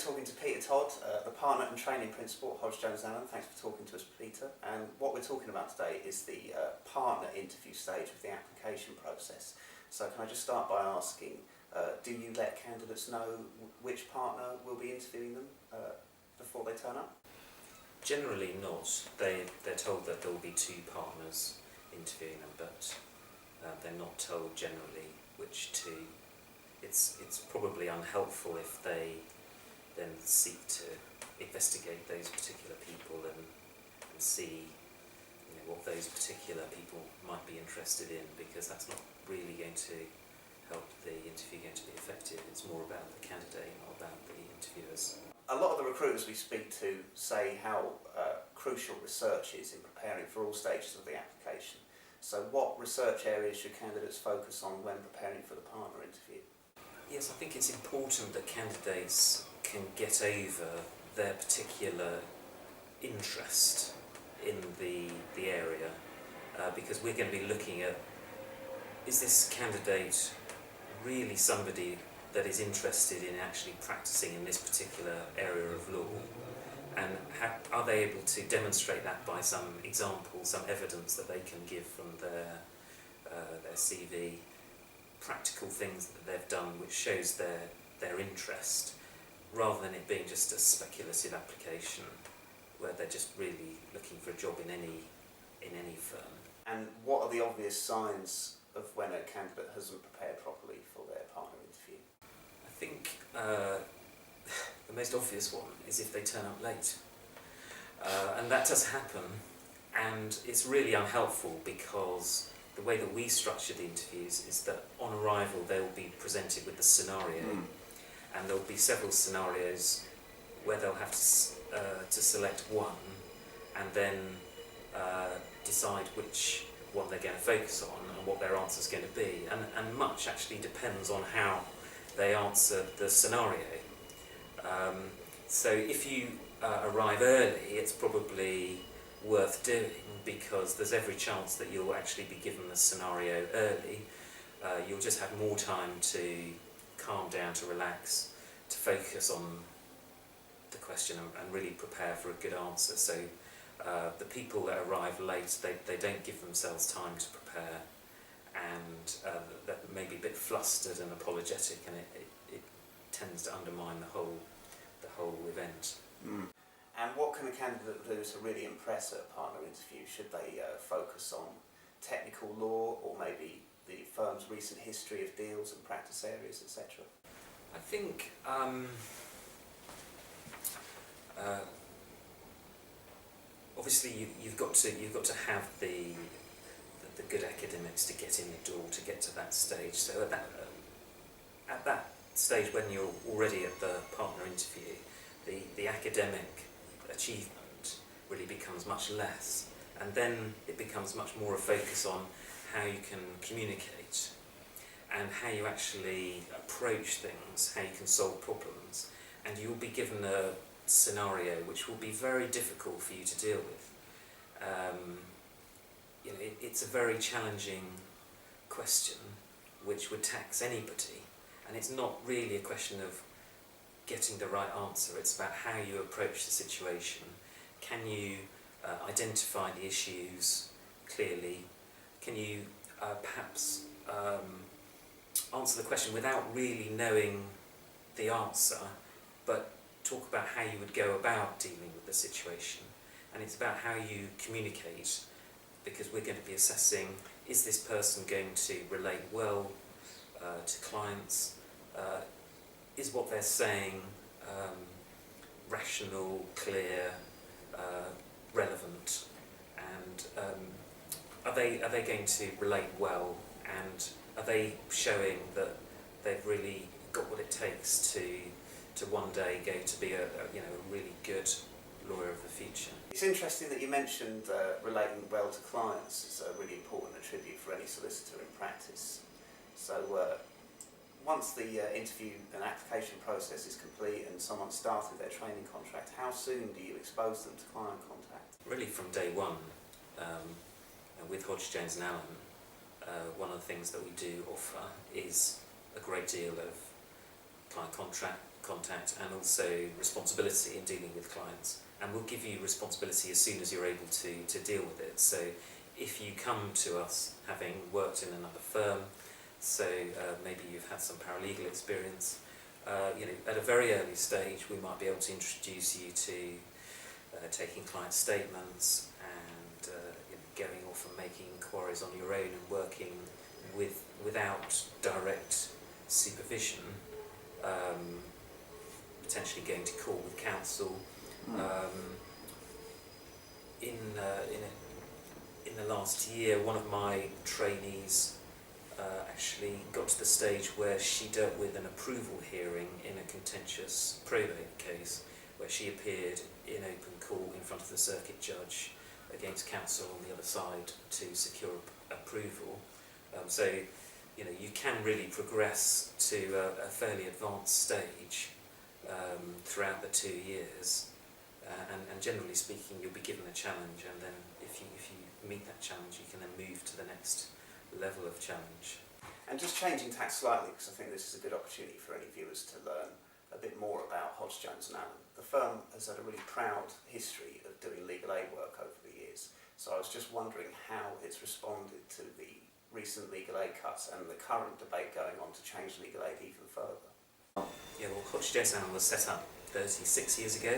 talking to Peter Todd, the partner and training principal at Hodge Jones Allen. Thanks for talking to us, Peter. And what we're talking about today is the partner interview stage of the application process. So can I just start by asking, do you let candidates know which partner will be interviewing them before they turn up? Generally not. They're told that there will be two partners interviewing them, but they're not told generally which two. It's probably unhelpful if they then seek to investigate those particular people and see what those particular people might be interested in, because that's not really going to help the interview going to be effective. It's more about the candidate, not about the interviewers. A lot of the recruiters we speak to say how crucial research is in preparing for all stages of the application. So what research areas should candidates focus on when preparing for the partner interview? Yes, I think it's important that candidates can get over their particular interest in the area, because we're going to be looking at, is this candidate really somebody that is interested in actually practicing in this particular area of law, and are they able to demonstrate that by some example, some evidence that they can give from their CV, practical things that they've done which shows their interest, rather than it being just a speculative application where they're just really looking for a job in any firm. And what are the obvious signs of when a candidate hasn't prepared properly for their partner interview? I think the most obvious one is if they turn up late. And that does happen, and it's really unhelpful, because the way that we structure the interviews is that on arrival they will be presented with the scenario, and there will be several scenarios where they'll have to select one and then decide which one they're going to focus on and what their answer is going to be, and much actually depends on how they answer the scenario. So if you arrive early, it's probably worth doing, because there's every chance that you'll actually be given the scenario early. You'll just have more time to calm down, to relax, to focus on the question and really prepare for a good answer. So the people that arrive late, they don't give themselves time to prepare, and they're maybe a bit flustered and apologetic, and it tends to undermine the whole event. And what can a candidate do to really impress at a partner interview? Should they focus on technical law, or maybe the firm's recent history of deals and practice areas, etc.? I think obviously you've got to have the good academics to get in the door, to get to that stage. So at that stage, when you're already at the partner interview, the academic achievement really becomes much less, and then it becomes much more a focus on how you can communicate and how you actually approach things, how you can solve problems, and you'll be given a scenario which will be very difficult for you to deal with. It's a very challenging question which would tax anybody, and it's not really a question of getting the right answer. It's about how you approach the situation. Can you identify the issues clearly? Can you perhaps answer the question without really knowing the answer, but talk about how you would go about dealing with the situation? And it's about how you communicate, because we're going to be assessing, is this person going to relate well to clients? Is what they're saying rational, clear, relevant, and are they going to relate well, and are they showing that they've really got what it takes to one day go to be a really good lawyer of the future? It's interesting that you mentioned relating well to clients. It's a really important attribute for any solicitor in practice. So once the interview and application process is complete and someone started their training contract, how soon do you expose them to client contact? Really from day one. With Hodge Jones Allen, one of the things that we do offer is a great deal of client contact and also responsibility in dealing with clients. And we'll give you responsibility as soon as you're able to deal with it. So if you come to us having worked in another firm, so maybe you've had some paralegal experience, at a very early stage we might be able to introduce you to taking client statements and going off and making inquiries on your own and working without direct supervision, potentially going to court with counsel. In the last year, one of my trainees actually got to the stage where she dealt with an approval hearing in a contentious probate case, where she appeared in open court in front of the circuit judge against counsel on the other side to secure approval. So you can really progress to a fairly advanced stage throughout the 2 years, and generally speaking you'll be given a challenge, and then if you meet that challenge you can then move to the next level of challenge. And just changing tack slightly, because I think this is a good opportunity for any viewers to learn a bit more about Hodge, Jones and Allen. The firm has had a really proud history of doing legal aid work over the years, so I was just wondering how it's responded to the recent legal aid cuts and the current debate going on to change legal aid even further. Yeah, well, Hodge, Jones and Allen was set up 36 years ago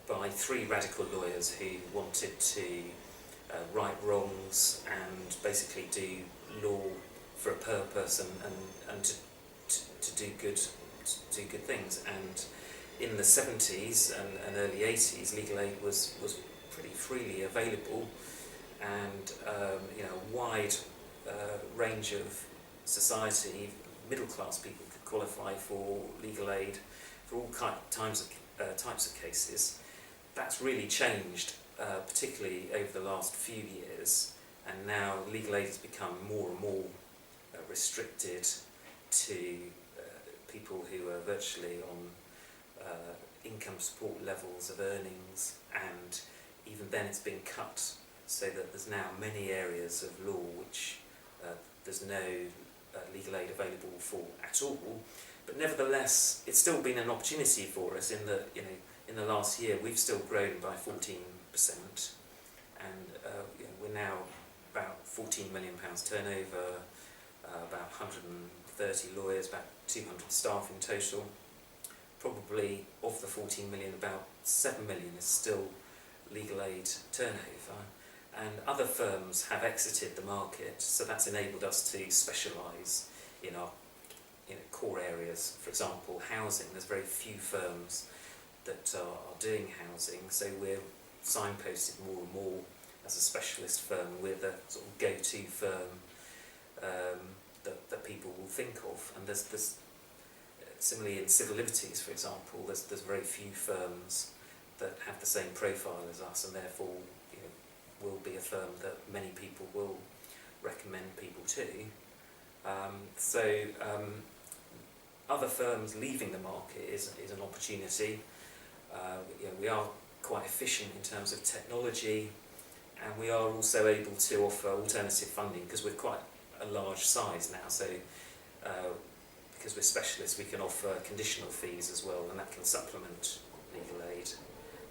by 3 radical lawyers who wanted to right wrongs and basically do law for a purpose and to do good things. And in the 70s and early 80s, legal aid was pretty freely available, and a wide range of society, middle class people could qualify for legal aid for all types of cases. That's really changed, particularly over the last few years, and now legal aid has become more and more restricted to people who are virtually on income support levels of earnings, and even then it's been cut so that there's now many areas of law which there's no legal aid available for at all. But nevertheless, it's still been an opportunity for us in that, in the last year we've still grown by 14%, and we're now about £14 million turnover, about 130 lawyers, about 200 staff in total. Probably of the 14 million, about 7 million is still legal aid turnover, and other firms have exited the market, so that's enabled us to specialise in our core areas. For example, housing, there's very few firms that are doing housing, so we're signposted more and more as a specialist firm. We're the sort of go-to firm that people will think of. And there's similarly in civil liberties, for example, there's very few firms that have the same profile as us, and therefore will be a firm that many people will recommend people to. Other firms leaving the market is an opportunity. We are quite efficient in terms of technology, and we are also able to offer alternative funding because we're quite a large size now. So because we're specialists, we can offer conditional fees as well, and that can supplement legal aid.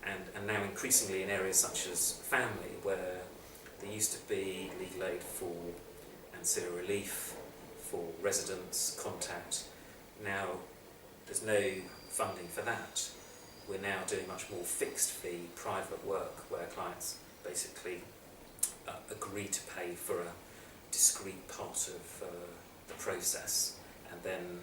And now increasingly in areas such as family, where there used to be legal aid for ancillary relief, for residence, contact, now there's no funding for that. We're now doing much more fixed fee private work where clients basically agree to pay for a discrete part of the process, and then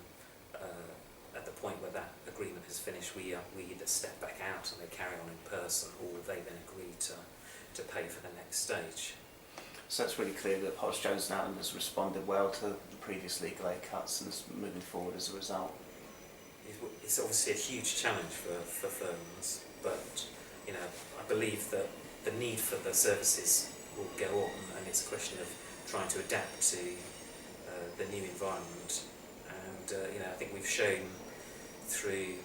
at the point where that agreement is finished, we either step back out and they carry on in person, or they then agree to pay for the next stage. So it's really clear that Hodge, Jones and Allen has responded well to the previous legal aid cuts and is moving forward as a result. It's obviously a huge challenge for firms, but I believe that the need for the services will go on, and it's a question of trying to adapt to the new environment. And I think we've shown through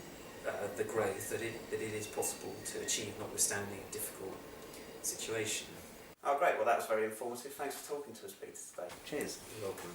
the growth that it is possible to achieve, notwithstanding a difficult situation. Oh, great. Well, that was very informative. Thanks for talking to us, Peter, today. Cheers. You're welcome.